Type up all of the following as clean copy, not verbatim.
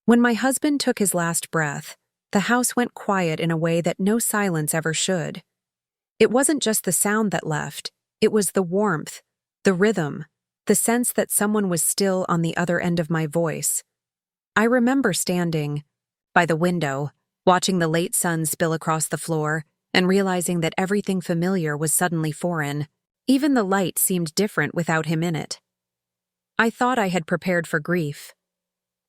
When my husband took his last breath, the house went quiet in a way that no silence ever should. It wasn't just the sound that left, it was the warmth, the rhythm, the sense that someone was still on the other end of my voice. I remember standing by the window, watching the late sun spill across the floor, and realizing that everything familiar was suddenly foreign. Even the light seemed different without him in it. I thought I had prepared for grief.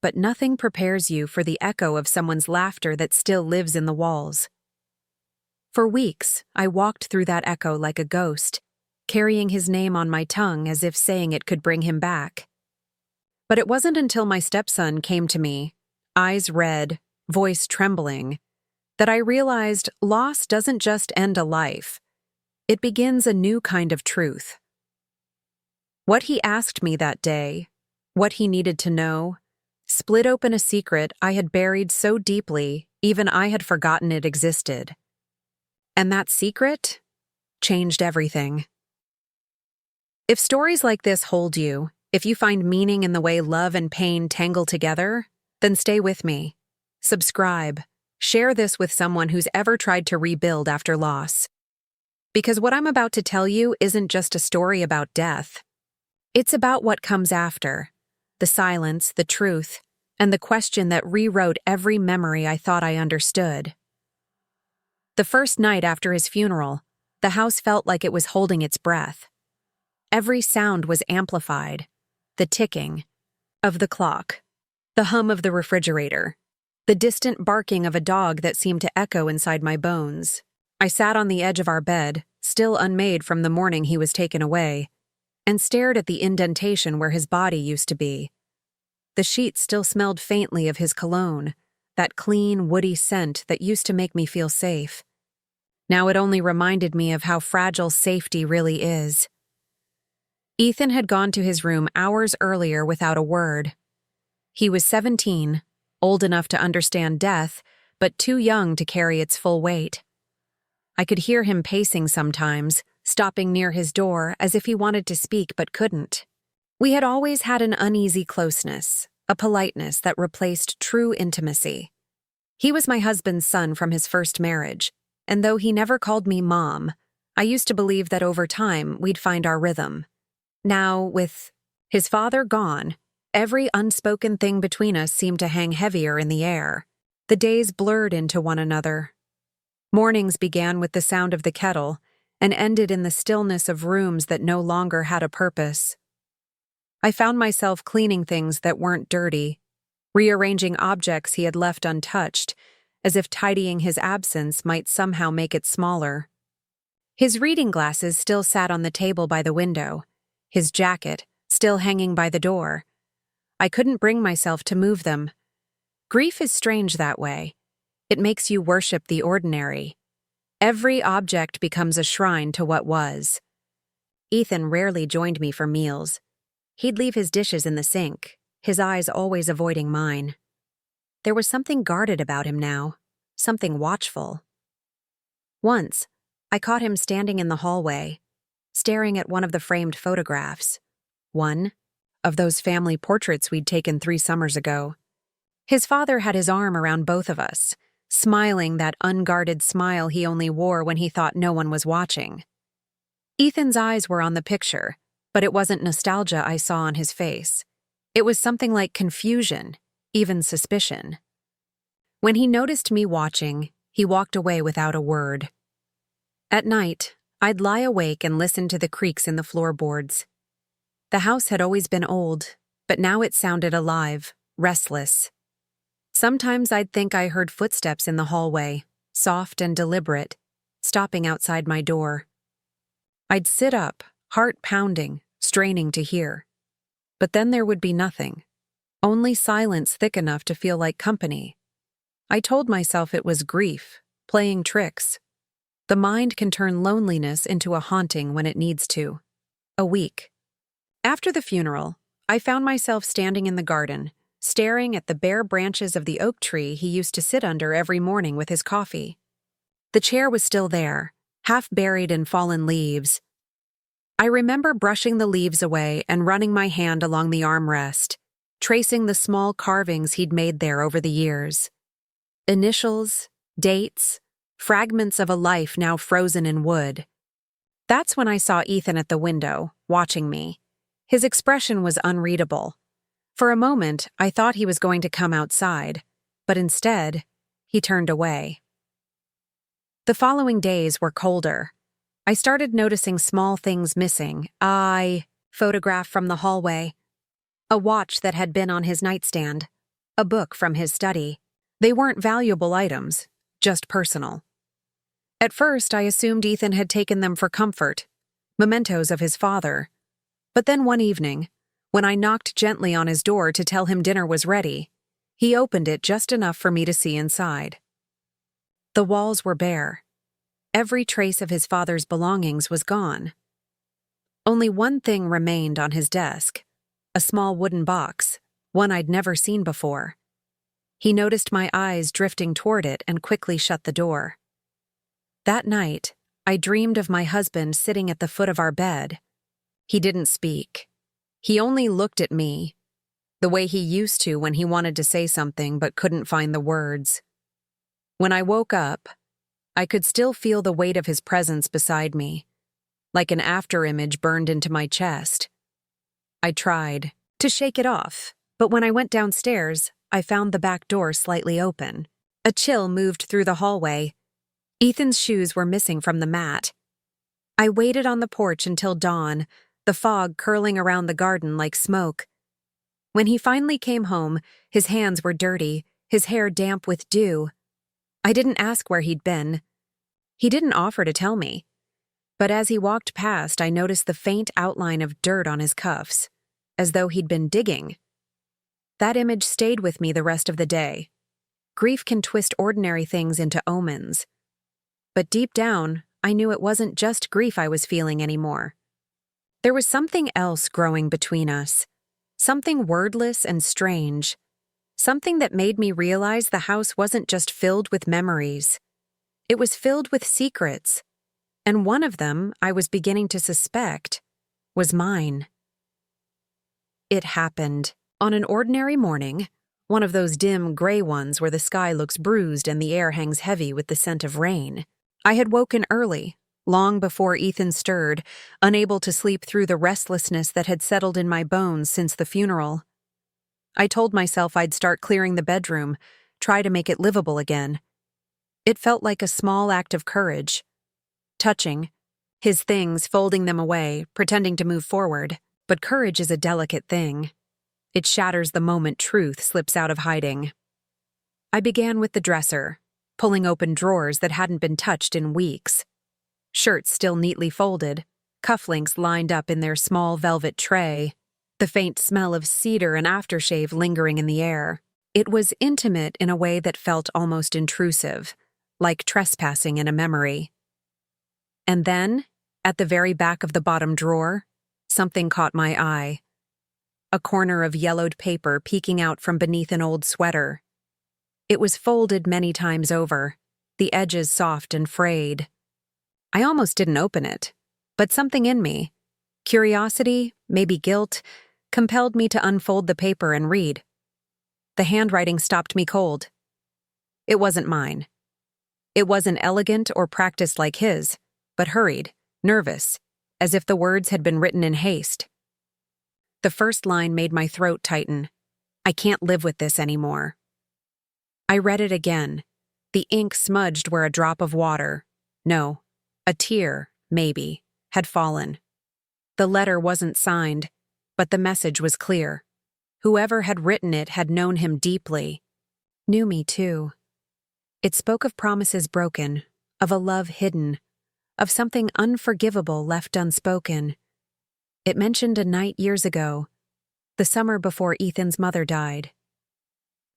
But nothing prepares you for the echo of someone's laughter that still lives in the walls. For weeks, I walked through that echo like a ghost, carrying his name on my tongue as if saying it could bring him back. But it wasn't until my stepson came to me, eyes red, voice trembling, that I realized loss doesn't just end a life. It begins a new kind of truth. What he asked me that day, what he needed to know, split open a secret I had buried so deeply, even I had forgotten it existed. And that secret changed everything. If stories like this hold you, if you find meaning in the way love and pain tangle together, then stay with me. Subscribe. Share this with someone who's ever tried to rebuild after loss. Because what I'm about to tell you isn't just a story about death. It's about what comes after. The silence, the truth, and the question that rewrote every memory I thought I understood. The first night after his funeral, the house felt like it was holding its breath. Every sound was amplified. The ticking of the clock, the hum of the refrigerator, the distant barking of a dog that seemed to echo inside my bones. I sat on the edge of our bed, still unmade from the morning he was taken away, and stared at the indentation where his body used to be. The sheets still smelled faintly of his cologne, that clean, woody scent that used to make me feel safe. Now it only reminded me of how fragile safety really is. Ethan had gone to his room hours earlier without a word. He was 17, old enough to understand death, but too young to carry its full weight. I could hear him pacing sometimes, stopping near his door as if he wanted to speak but couldn't. We had always had an uneasy closeness, a politeness that replaced true intimacy. He was my husband's son from his first marriage, and though he never called me Mom, I used to believe that over time we'd find our rhythm. Now, with his father gone, every unspoken thing between us seemed to hang heavier in the air. The days blurred into one another. Mornings began with the sound of the kettle and ended in the stillness of rooms that no longer had a purpose. I found myself cleaning things that weren't dirty, rearranging objects he had left untouched, as if tidying his absence might somehow make it smaller. His reading glasses still sat on the table by the window, his jacket still hanging by the door. I couldn't bring myself to move them. Grief is strange that way. It makes you worship the ordinary. Every object becomes a shrine to what was. Ethan rarely joined me for meals. He'd leave his dishes in the sink, his eyes always avoiding mine. There was something guarded about him now, something watchful. Once, I caught him standing in the hallway, staring at one of the framed photographs. One of those family portraits we'd taken 3 summers ago. His father had his arm around both of us, smiling that unguarded smile he only wore when he thought no one was watching. Ethan's eyes were on the picture, but it wasn't nostalgia I saw on his face. It was something like confusion, even suspicion. When he noticed me watching, he walked away without a word. At night, I'd lie awake and listen to the creaks in the floorboards. The house had always been old, but now it sounded alive, restless. Sometimes I'd think I heard footsteps in the hallway, soft and deliberate, stopping outside my door. I'd sit up, heart pounding, straining to hear. But then there would be nothing, only silence thick enough to feel like company. I told myself it was grief, playing tricks. The mind can turn loneliness into a haunting when it needs to. A week. After the funeral, I found myself standing in the garden, staring at the bare branches of the oak tree he used to sit under every morning with his coffee. The chair was still there, half buried in fallen leaves. I remember brushing the leaves away and running my hand along the armrest, tracing the small carvings he'd made there over the years. Initials, dates, fragments of a life now frozen in wood. That's when I saw Ethan at the window, watching me. His expression was unreadable. For a moment, I thought he was going to come outside, but instead, he turned away. The following days were colder. I started noticing small things missing. A photograph from the hallway, a watch that had been on his nightstand, a book from his study. They weren't valuable items, just personal. At first, I assumed Ethan had taken them for comfort, mementos of his father. But then one evening, when I knocked gently on his door to tell him dinner was ready, he opened it just enough for me to see inside. The walls were bare. Every trace of his father's belongings was gone. Only one thing remained on his desk, a small wooden box, one I'd never seen before. He noticed my eyes drifting toward it and quickly shut the door. That night, I dreamed of my husband sitting at the foot of our bed. He didn't speak. He only looked at me, the way he used to when he wanted to say something but couldn't find the words. When I woke up, I could still feel the weight of his presence beside me, like an afterimage burned into my chest. I tried to shake it off, but when I went downstairs, I found the back door slightly open. A chill moved through the hallway. Ethan's shoes were missing from the mat. I waited on the porch until dawn, the fog curling around the garden like smoke. When he finally came home, his hands were dirty, his hair damp with dew. I didn't ask where he'd been. He didn't offer to tell me. But as he walked past, I noticed the faint outline of dirt on his cuffs, as though he'd been digging. That image stayed with me the rest of the day. Grief can twist ordinary things into omens. But deep down, I knew it wasn't just grief I was feeling anymore. There was something else growing between us, something wordless and strange, something that made me realize the house wasn't just filled with memories. It was filled with secrets, and one of them, I was beginning to suspect, was mine. It happened on an ordinary morning, one of those dim gray ones where the sky looks bruised and the air hangs heavy with the scent of rain. I had woken early, long before Ethan stirred, unable to sleep through the restlessness that had settled in my bones since the funeral. I told myself I'd start clearing the bedroom, try to make it livable again. It felt like a small act of courage. Touching his things, folding them away, pretending to move forward. But courage is a delicate thing. It shatters the moment truth slips out of hiding. I began with the dresser, pulling open drawers that hadn't been touched in weeks. Shirts still neatly folded, cufflinks lined up in their small velvet tray, the faint smell of cedar and aftershave lingering in the air. It was intimate in a way that felt almost intrusive, like trespassing in a memory. And then, at the very back of the bottom drawer, something caught my eye. A corner of yellowed paper peeking out from beneath an old sweater. It was folded many times over, the edges soft and frayed. I almost didn't open it, but something in me, curiosity, maybe guilt, compelled me to unfold the paper and read. The handwriting stopped me cold. It wasn't mine. It wasn't elegant or practiced like his, but hurried, nervous, as if the words had been written in haste. The first line made my throat tighten. I can't live with this anymore. I read it again. The ink smudged where a drop of water, no, a tear, maybe, had fallen. The letter wasn't signed, but the message was clear. Whoever had written it had known him deeply. Knew me, too. It spoke of promises broken, of a love hidden, of something unforgivable left unspoken. It mentioned a night years ago, the summer before Ethan's mother died.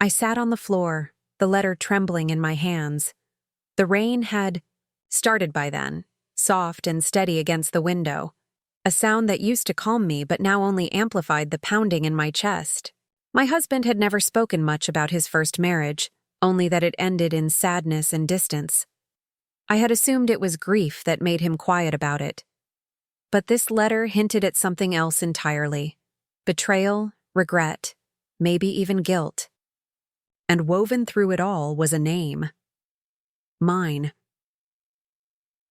I sat on the floor, the letter trembling in my hands. The rain had started by then, soft and steady against the window, a sound that used to calm me but now only amplified the pounding in my chest. My husband had never spoken much about his first marriage, only that it ended in sadness and distance. I had assumed it was grief that made him quiet about it. But this letter hinted at something else entirely. Betrayal, regret, maybe even guilt. And woven through it all was a name. Mine.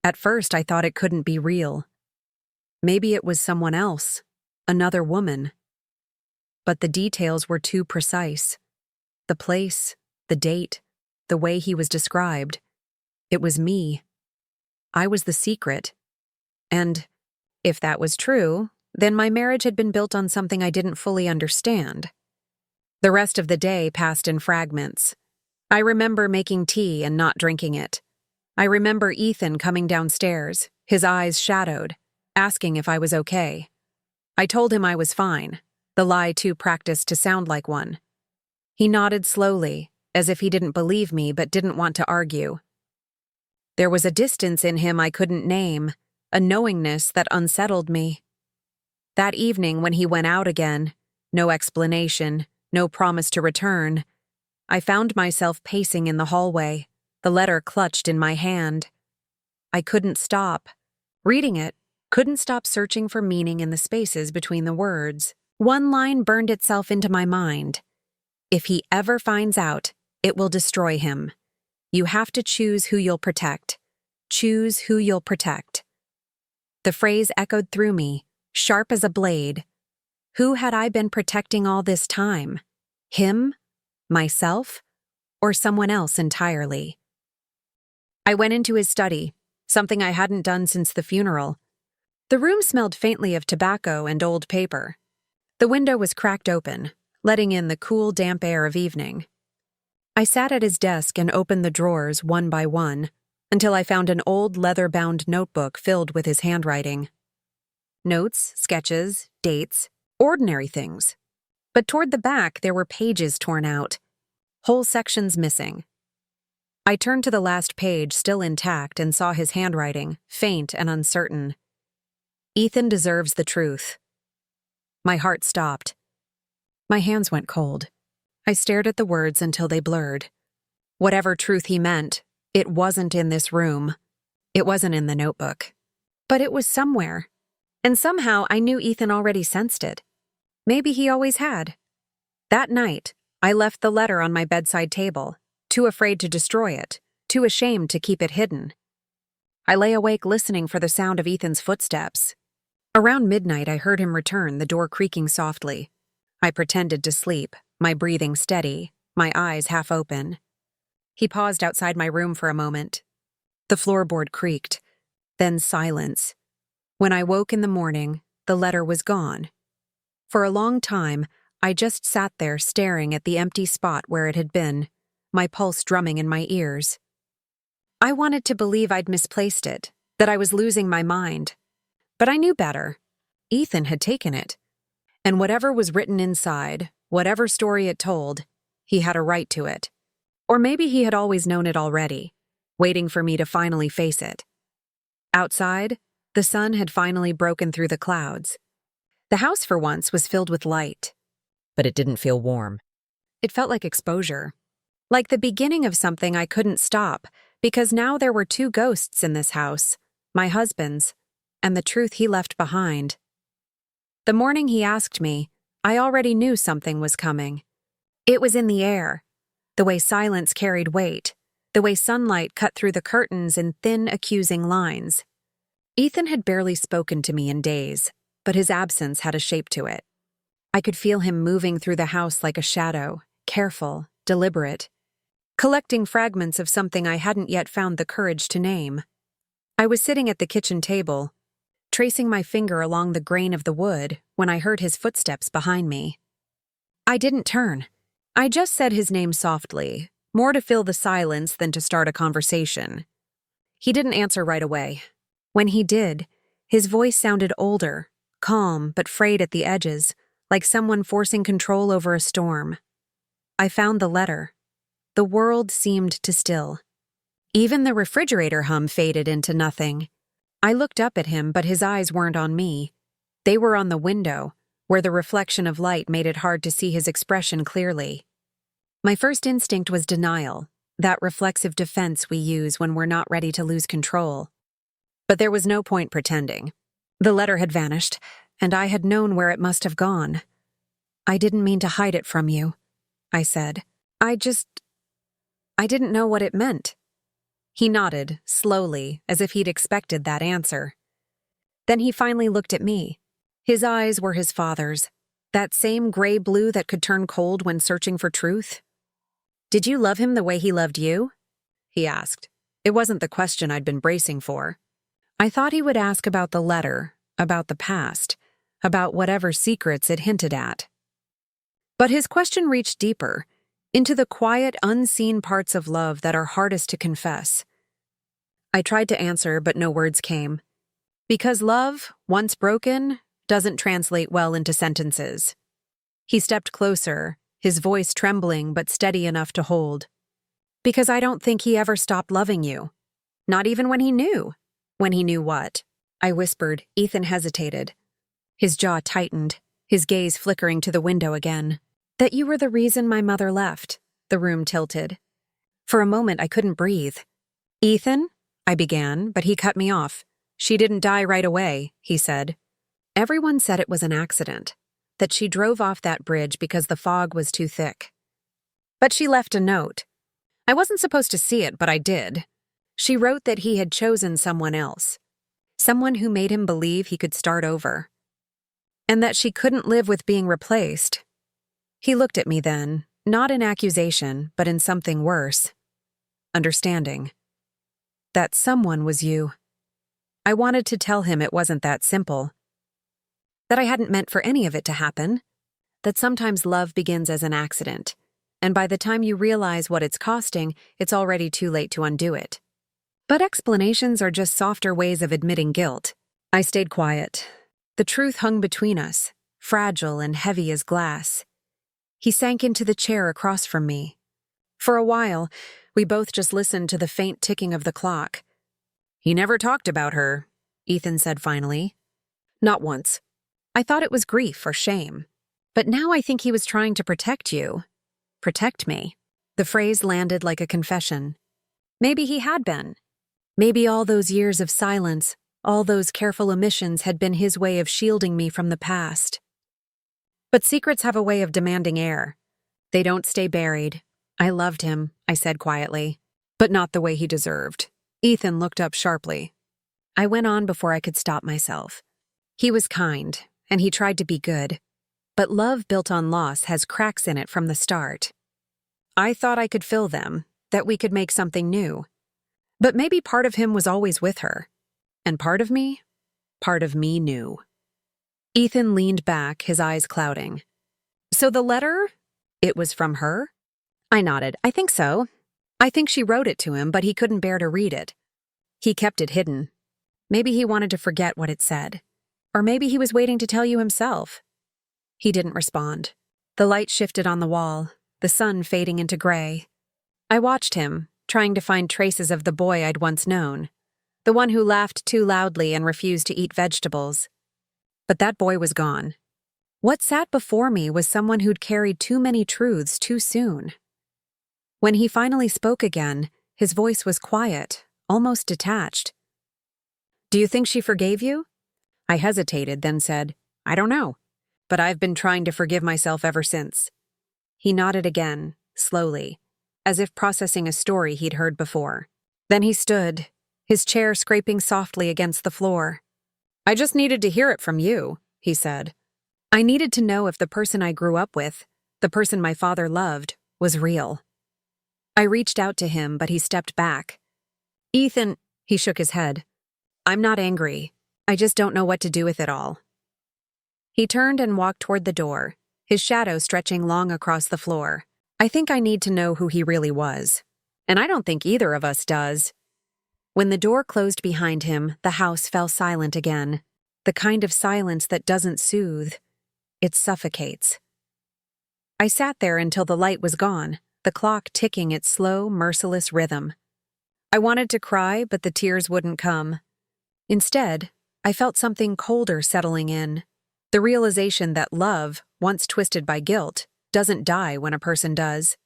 At first, I thought it couldn't be real. Maybe it was someone else, another woman. But the details were too precise. The place, the date, the way he was described. It was me. I was the secret. And, if that was true, then my marriage had been built on something I didn't fully understand. The rest of the day passed in fragments. I remember making tea and not drinking it. I remember Ethan coming downstairs, his eyes shadowed, asking if I was okay. I told him I was fine, the lie too practiced to sound like one. He nodded slowly, as if he didn't believe me but didn't want to argue. There was a distance in him I couldn't name, a knowingness that unsettled me. That evening when he went out again, no explanation, no promise to return, I found myself pacing in the hallway, the letter clutched in my hand. I couldn't stop. Reading it, couldn't stop searching for meaning in the spaces between the words. One line burned itself into my mind. If he ever finds out, it will destroy him. You have to choose who you'll protect. Choose who you'll protect. The phrase echoed through me, sharp as a blade. Who had I been protecting all this time? Him? Myself? Or someone else entirely? I went into his study, something I hadn't done since the funeral. The room smelled faintly of tobacco and old paper. The window was cracked open, letting in the cool, damp air of evening. I sat at his desk and opened the drawers one by one, until I found an old leather-bound notebook filled with his handwriting. Notes, sketches, dates, ordinary things. But toward the back there were pages torn out, whole sections missing. I turned to the last page, still intact, and saw his handwriting, faint and uncertain. Ethan deserves the truth. My heart stopped. My hands went cold. I stared at the words until they blurred. Whatever truth he meant, it wasn't in this room. It wasn't in the notebook. But it was somewhere. And somehow I knew Ethan already sensed it. Maybe he always had. That night, I left the letter on my bedside table, too afraid to destroy it, too ashamed to keep it hidden. I lay awake listening for the sound of Ethan's footsteps. Around midnight, I heard him return, the door creaking softly. I pretended to sleep, my breathing steady, my eyes half open. He paused outside my room for a moment. The floorboard creaked, then silence. When I woke in the morning, the letter was gone. For a long time, I just sat there staring at the empty spot where it had been, my pulse drumming in my ears. I wanted to believe I'd misplaced it, that I was losing my mind. But I knew better. Ethan had taken it. And whatever was written inside, whatever story it told, he had a right to it. Or maybe he had always known it already, waiting for me to finally face it. Outside, the sun had finally broken through the clouds. The house for once was filled with light. But it didn't feel warm. It felt like exposure. Like the beginning of something I couldn't stop, because now there were two ghosts in this house, my husband's, and the truth he left behind. The morning he asked me, I already knew something was coming. It was in the air, the way silence carried weight, the way sunlight cut through the curtains in thin, accusing lines. Ethan had barely spoken to me in days, but his absence had a shape to it. I could feel him moving through the house like a shadow, careful, deliberate, collecting fragments of something I hadn't yet found the courage to name. I was sitting at the kitchen table, tracing my finger along the grain of the wood when I heard his footsteps behind me. I didn't turn. I just said his name softly, more to fill the silence than to start a conversation. He didn't answer right away. When he did, his voice sounded older, calm but frayed at the edges, like someone forcing control over a storm. I found the letter. The world seemed to still. Even the refrigerator hum faded into nothing. I looked up at him, but his eyes weren't on me. They were on the window, where the reflection of light made it hard to see his expression clearly. My first instinct was denial, that reflexive defense we use when we're not ready to lose control. But there was no point pretending. The letter had vanished, and I had known where it must have gone. I didn't mean to hide it from you, I said. I didn't know what it meant. He nodded, slowly, as if he'd expected that answer. Then he finally looked at me. His eyes were his father's, that same gray-blue that could turn cold when searching for truth. Did you love him the way he loved you? He asked. It wasn't the question I'd been bracing for. I thought he would ask about the letter, about the past, about whatever secrets it hinted at. But his question reached deeper, into the quiet, unseen parts of love that are hardest to confess. I tried to answer, but no words came. Because love, once broken, doesn't translate well into sentences. He stepped closer, his voice trembling but steady enough to hold. Because I don't think he ever stopped loving you. Not even when he knew. When he knew what? I whispered. Ethan hesitated. His jaw tightened, his gaze flickering to the window again. That you were the reason my mother left. The room tilted. For a moment I couldn't breathe. Ethan? I began, but he cut me off. She didn't die right away, he said. Everyone said it was an accident, that she drove off that bridge because the fog was too thick. But she left a note. I wasn't supposed to see it, but I did. She wrote that he had chosen someone else, someone who made him believe he could start over, and that she couldn't live with being replaced. He looked at me then, not in accusation, but in something worse. Understanding. That someone was you. I wanted to tell him it wasn't that simple. That I hadn't meant for any of it to happen. That sometimes love begins as an accident, and by the time you realize what it's costing, it's already too late to undo it. But explanations are just softer ways of admitting guilt. I stayed quiet. The truth hung between us, fragile and heavy as glass. He sank into the chair across from me. For a while, we both just listened to the faint ticking of the clock. He never talked about her, Ethan said finally. Not once. I thought it was grief or shame. But now I think he was trying to protect you. Protect me. The phrase landed like a confession. Maybe he had been. Maybe all those years of silence, all those careful omissions had been his way of shielding me from the past. But secrets have a way of demanding air. They don't stay buried. I loved him, I said quietly, but not the way he deserved. Ethan looked up sharply. I went on before I could stop myself. He was kind, and he tried to be good. But love built on loss has cracks in it from the start. I thought I could fill them, that we could make something new. But maybe part of him was always with her. And part of me knew. Ethan leaned back, his eyes clouding. So the letter? It was from her? I nodded. I think so. I think she wrote it to him, but he couldn't bear to read it. He kept it hidden. Maybe he wanted to forget what it said. Or maybe he was waiting to tell you himself. He didn't respond. The light shifted on the wall, the sun fading into gray. I watched him, trying to find traces of the boy I'd once known, the one who laughed too loudly and refused to eat vegetables. But that boy was gone. What sat before me was someone who'd carried too many truths too soon. When he finally spoke again, his voice was quiet, almost detached. Do you think she forgave you? I hesitated, then said, I don't know, but I've been trying to forgive myself ever since. He nodded again, slowly, as if processing a story he'd heard before. Then he stood, his chair scraping softly against the floor. I just needed to hear it from you, he said. I needed to know if the person I grew up with, the person my father loved, was real. I reached out to him, but he stepped back. Ethan, he shook his head. I'm not angry. I just don't know what to do with it all. He turned and walked toward the door, his shadow stretching long across the floor. I think I need to know who he really was. And I don't think either of us does. When the door closed behind him, the house fell silent again. The kind of silence that doesn't soothe. It suffocates. I sat there until the light was gone, the clock ticking its slow, merciless rhythm. I wanted to cry, but the tears wouldn't come. Instead, I felt something colder settling in. The realization that love, once twisted by guilt, doesn't die when a person does.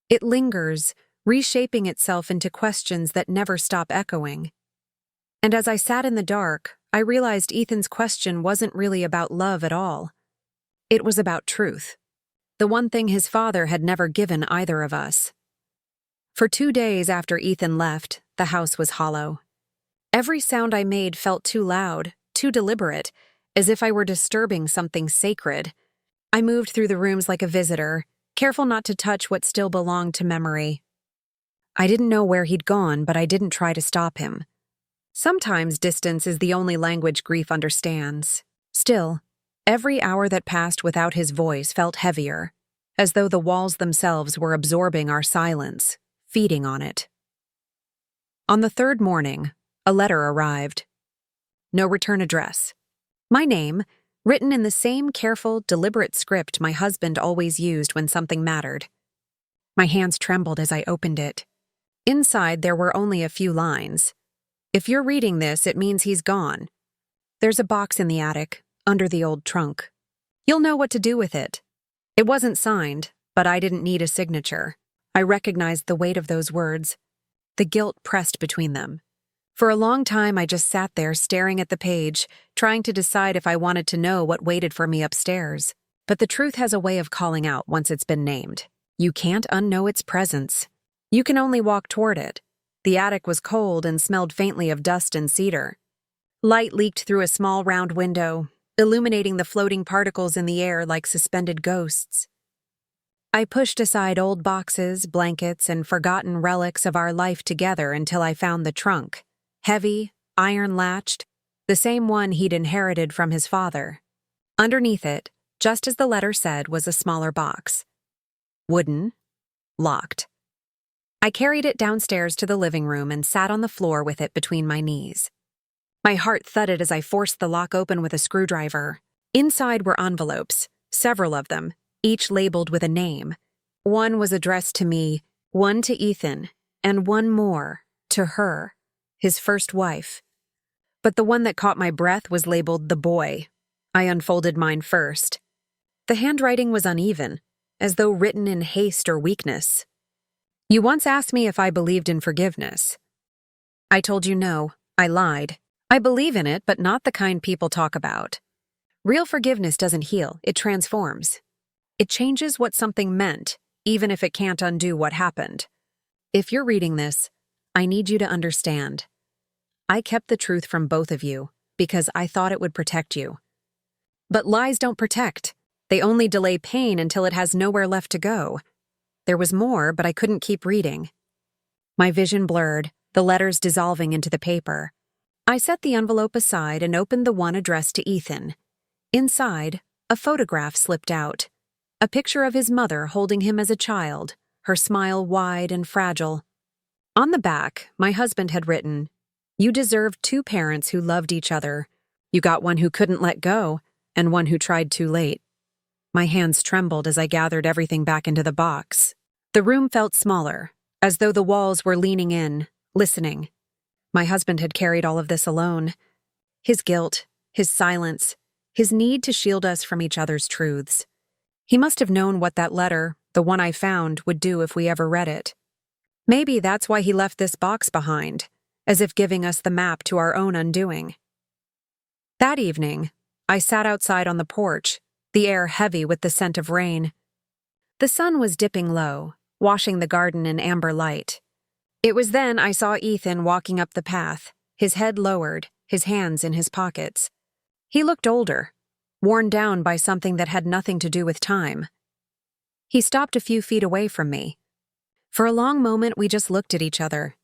It lingers, reshaping itself into questions that never stop echoing. And as I sat in the dark, I realized Ethan's question wasn't really about love at all. It was about truth, the one thing his father had never given either of us. For 2 days after Ethan left, the house was hollow. Every sound I made felt too loud, too deliberate, as if I were disturbing something sacred. I moved through the rooms like a visitor, careful not to touch what still belonged to memory. I didn't know where he'd gone, but I didn't try to stop him. Sometimes distance is the only language grief understands. Still, every hour that passed without his voice felt heavier, as though the walls themselves were absorbing our silence, feeding on it. On the 3rd morning, a letter arrived. No return address. My name, written in the same careful, deliberate script my husband always used when something mattered. My hands trembled as I opened it. Inside, there were only a few lines. If you're reading this, it means he's gone. There's a box in the attic, under the old trunk. You'll know what to do with it. It wasn't signed, but I didn't need a signature. I recognized the weight of those words. The guilt pressed between them. For a long time, I just sat there staring at the page, trying to decide if I wanted to know what waited for me upstairs. But the truth has a way of calling out once it's been named. You can't unknow its presence. You can only walk toward it. The attic was cold and smelled faintly of dust and cedar. Light leaked through a small round window, illuminating the floating particles in the air like suspended ghosts. I pushed aside old boxes, blankets, and forgotten relics of our life together until I found the trunk. Heavy, iron-latched, the same one he'd inherited from his father. Underneath it, just as the letter said, was a smaller box. Wooden, locked. I carried it downstairs to the living room and sat on the floor with it between my knees. My heart thudded as I forced the lock open with a screwdriver. Inside were envelopes, several of them, each labeled with a name. One was addressed to me, one to Ethan, and one more, to her, his first wife. But the one that caught my breath was labeled the boy. I unfolded mine first. The handwriting was uneven, as though written in haste or weakness. You once asked me if I believed in forgiveness. I told you no, I lied. I believe in it, but not the kind people talk about. Real forgiveness doesn't heal, it transforms. It changes what something meant, even if it can't undo what happened. If you're reading this, I need you to understand. I kept the truth from both of you because I thought it would protect you. But lies don't protect. They only delay pain until it has nowhere left to go. There was more, but I couldn't keep reading. My vision blurred, the letters dissolving into the paper. I set the envelope aside and opened the one addressed to Ethan. Inside, a photograph slipped out. A picture of his mother holding him as a child, her smile wide and fragile. On the back, my husband had written, "You deserved 2 parents who loved each other. You got one who couldn't let go, and one who tried too late." My hands trembled as I gathered everything back into the box. The room felt smaller, as though the walls were leaning in, listening. My husband had carried all of this alone. His guilt, his silence, his need to shield us from each other's truths. He must have known what that letter, the one I found, would do if we ever read it. Maybe that's why he left this box behind, as if giving us the map to our own undoing. That evening, I sat outside on the porch, the air heavy with the scent of rain. The sun was dipping low, washing the garden in amber light. It was then I saw Ethan walking up the path, his head lowered, his hands in his pockets. He looked older, worn down by something that had nothing to do with time. He stopped a few feet away from me. For a long moment, we just looked at each other.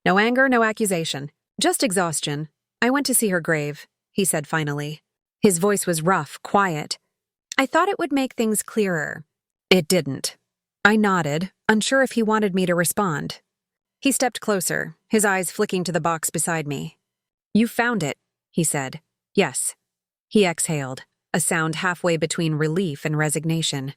No anger, no accusation, just exhaustion. "I went to see her grave," he said finally. His voice was rough, quiet. I thought it would make things clearer. It didn't. I nodded, unsure if he wanted me to respond. He stepped closer, his eyes flicking to the box beside me. "You found it," he said. "Yes." He exhaled, a sound halfway between relief and resignation.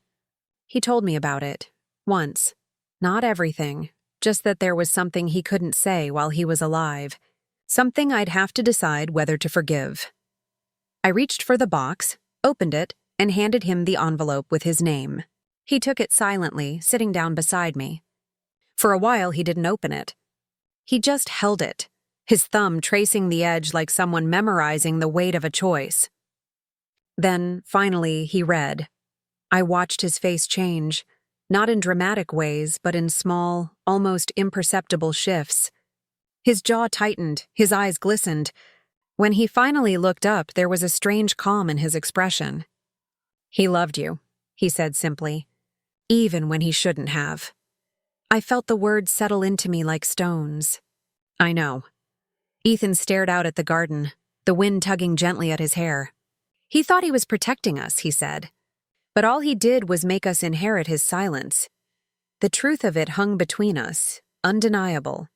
He told me about it, once. Not everything, just that there was something he couldn't say while he was alive. Something I'd have to decide whether to forgive. I reached for the box, opened it, and handed him the envelope with his name. He took it silently, sitting down beside me. For a while, he didn't open it. He just held it, his thumb tracing the edge like someone memorizing the weight of a choice. Then, finally, he read. I watched his face change, not in dramatic ways, but in small, almost imperceptible shifts. His jaw tightened, his eyes glistened. When he finally looked up, there was a strange calm in his expression. He loved you, he said simply, even when he shouldn't have. I felt the words settle into me like stones. I know. Ethan stared out at the garden, the wind tugging gently at his hair. He thought he was protecting us, he said. But all he did was make us inherit his silence. The truth of it hung between us, undeniable.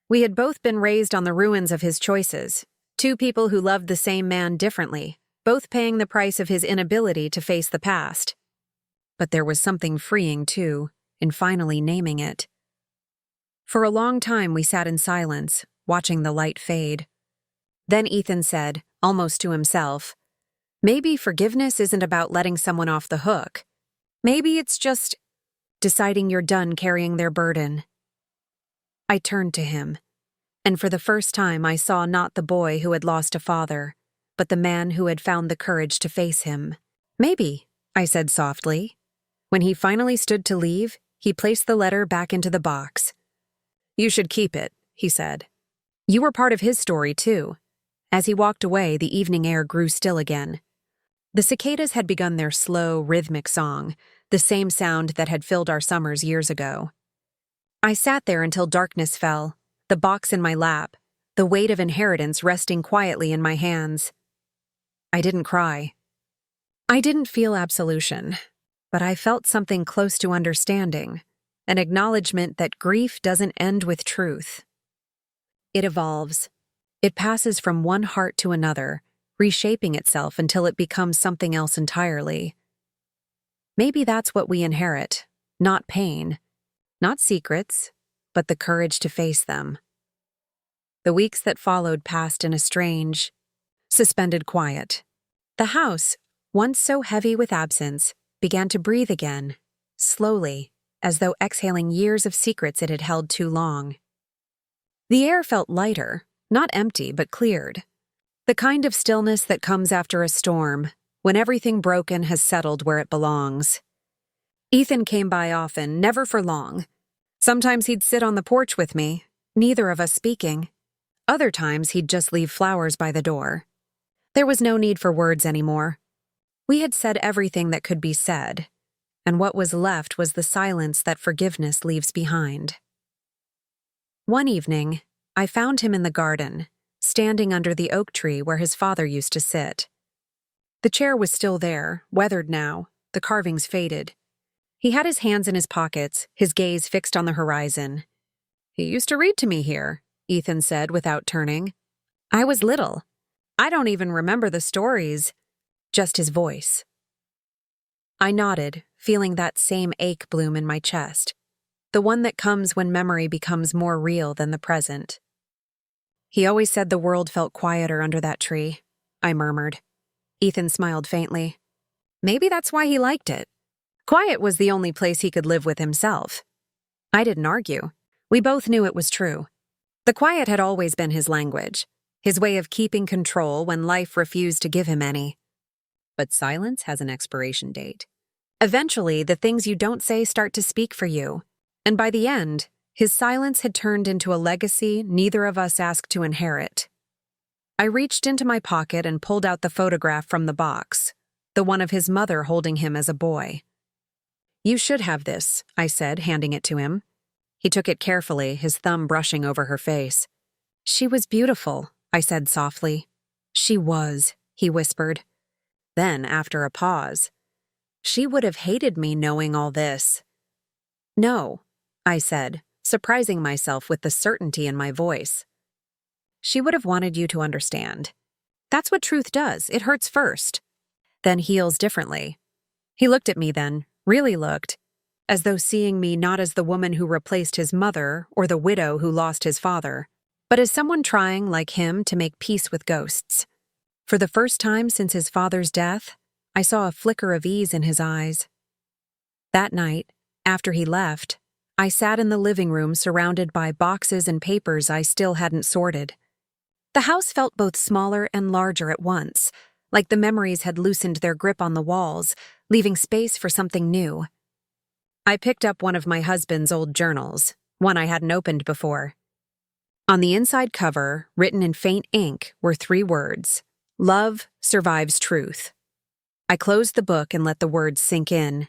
We had both been raised on the ruins of his choices, two people who loved the same man differently, both paying the price of his inability to face the past. But there was something freeing, too, in finally naming it. For a long time we sat in silence, watching the light fade. Then Ethan said, almost to himself, maybe forgiveness isn't about letting someone off the hook. Maybe it's just deciding you're done carrying their burden. I turned to him, and for the first time I saw not the boy who had lost a father, but the man who had found the courage to face him. Maybe, I said softly. When he finally stood to leave, he placed the letter back into the box. You should keep it, he said. You were part of his story, too. As he walked away, the evening air grew still again. The cicadas had begun their slow, rhythmic song, the same sound that had filled our summers years ago. I sat there until darkness fell, the box in my lap, the weight of inheritance resting quietly in my hands. I didn't cry. I didn't feel absolution, but I felt something close to understanding, an acknowledgement that grief doesn't end with truth. It evolves. It passes from one heart to another, reshaping itself until it becomes something else entirely. Maybe that's what we inherit, not pain, not secrets, but the courage to face them. The weeks that followed passed in a strange, suspended quiet. The house, once so heavy with absence, began to breathe again, slowly, as though exhaling years of secrets it had held too long. The air felt lighter, not empty but cleared. The kind of stillness that comes after a storm, when everything broken has settled where it belongs. Ethan came by often, never for long. Sometimes he'd sit on the porch with me, neither of us speaking. Other times he'd just leave flowers by the door. There was no need for words anymore. We had said everything that could be said, and what was left was the silence that forgiveness leaves behind. One evening, I found him in the garden, standing under the oak tree where his father used to sit. The chair was still there, weathered now, the carvings faded. He had his hands in his pockets, his gaze fixed on the horizon. "He used to read to me here," Ethan said without turning. "I was little. I don't even remember the stories, just his voice." I nodded, feeling that same ache bloom in my chest, the one that comes when memory becomes more real than the present. "He always said the world felt quieter under that tree," I murmured. Ethan smiled faintly. "Maybe that's why he liked it. Quiet was the only place he could live with himself." I didn't argue. We both knew it was true. The quiet had always been his language, his way of keeping control when life refused to give him any. But silence has an expiration date. Eventually, the things you don't say start to speak for you. And by the end, his silence had turned into a legacy neither of us asked to inherit. I reached into my pocket and pulled out the photograph from the box, the one of his mother holding him as a boy. "You should have this," I said, handing it to him. He took it carefully, his thumb brushing over her face. "She was beautiful," I said softly. "She was," he whispered. Then, after a pause, "She would have hated me knowing all this." "No," I said, surprising myself with the certainty in my voice. "She would have wanted you to understand. That's what truth does. It hurts first, then heals differently." He looked at me then, really looked, as though seeing me not as the woman who replaced his mother or the widow who lost his father, but as someone trying, like him, to make peace with ghosts. For the first time since his father's death, I saw a flicker of ease in his eyes. That night, after he left, I sat in the living room surrounded by boxes and papers I still hadn't sorted. The house felt both smaller and larger at once, like the memories had loosened their grip on the walls, leaving space for something new. I picked up one of my husband's old journals, one I hadn't opened before. On the inside cover, written in faint ink, were 3 words: "Love survives truth." I closed the book and let the words sink in.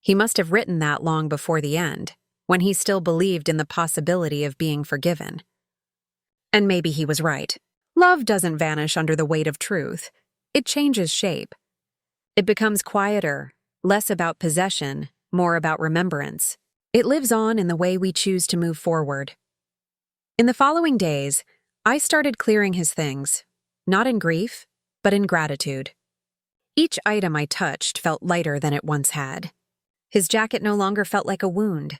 He must have written that long before the end, when he still believed in the possibility of being forgiven. And maybe he was right. Love doesn't vanish under the weight of truth. It changes shape. It becomes quieter, less about possession, more about remembrance. It lives on in the way we choose to move forward. In the following days, I started clearing his things, not in grief, but in gratitude. Each item I touched felt lighter than it once had. His jacket no longer felt like a wound.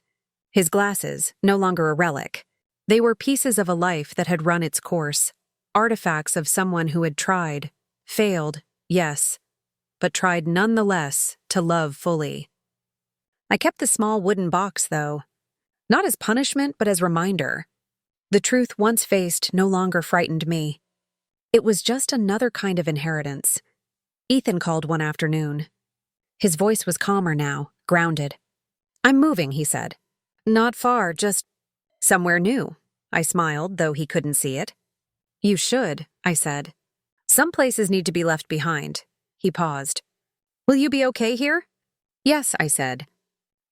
His glasses, no longer a relic. They were pieces of a life that had run its course, artifacts of someone who had tried, failed, yes, but tried nonetheless to love fully. I kept the small wooden box, though, not as punishment, but as reminder. The truth once faced no longer frightened me. It was just another kind of inheritance. Ethan called one afternoon. His voice was calmer now, grounded. "I'm moving," he said. "Not far, just somewhere new." I smiled, though he couldn't see it. "You should," I said. "Some places need to be left behind." He paused. "Will you be okay here?" "Yes," I said.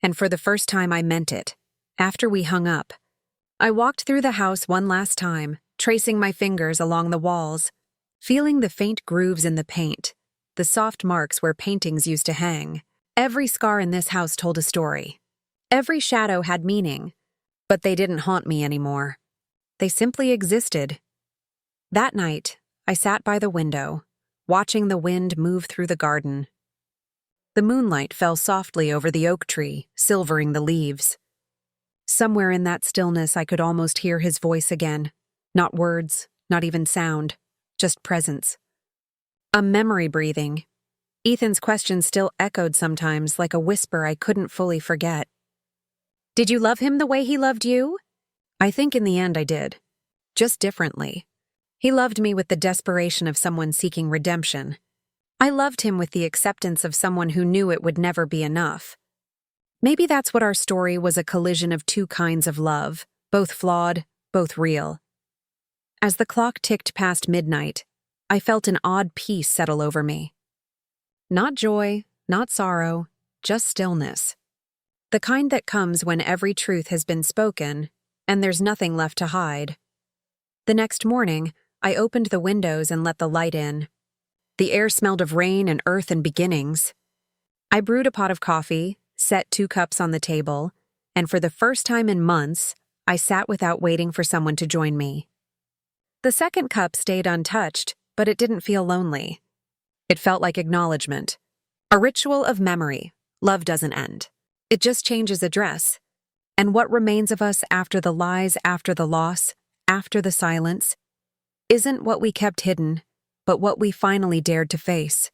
And for the first time I meant it. After we hung up, I walked through the house one last time, tracing my fingers along the walls, feeling the faint grooves in the paint, the soft marks where paintings used to hang. Every scar in this house told a story. Every shadow had meaning, but they didn't haunt me anymore. They simply existed. That night, I sat by the window, watching the wind move through the garden. The moonlight fell softly over the oak tree, silvering the leaves. Somewhere in that stillness I could almost hear his voice again. Not words, not even sound, just presence. A memory breathing. Ethan's questions still echoed sometimes like a whisper I couldn't fully forget. "Did you love him the way he loved you?" I think in the end I did. Just differently. He loved me with the desperation of someone seeking redemption. I loved him with the acceptance of someone who knew it would never be enough. Maybe that's what our story was, a collision of 2 kinds of love, both flawed, both real. As the clock ticked past midnight, I felt an odd peace settle over me. Not joy, not sorrow, just stillness. The kind that comes when every truth has been spoken, and there's nothing left to hide. The next morning, I opened the windows and let the light in. The air smelled of rain and earth and beginnings. I brewed a pot of coffee, set 2 cups on the table, and for the first time in months, I sat without waiting for someone to join me. The second cup stayed untouched, but it didn't feel lonely. It felt like acknowledgement. A ritual of memory. Love doesn't end. It just changes address. And what remains of us after the lies, after the loss, after the silence, isn't what we kept hidden, but what we finally dared to face.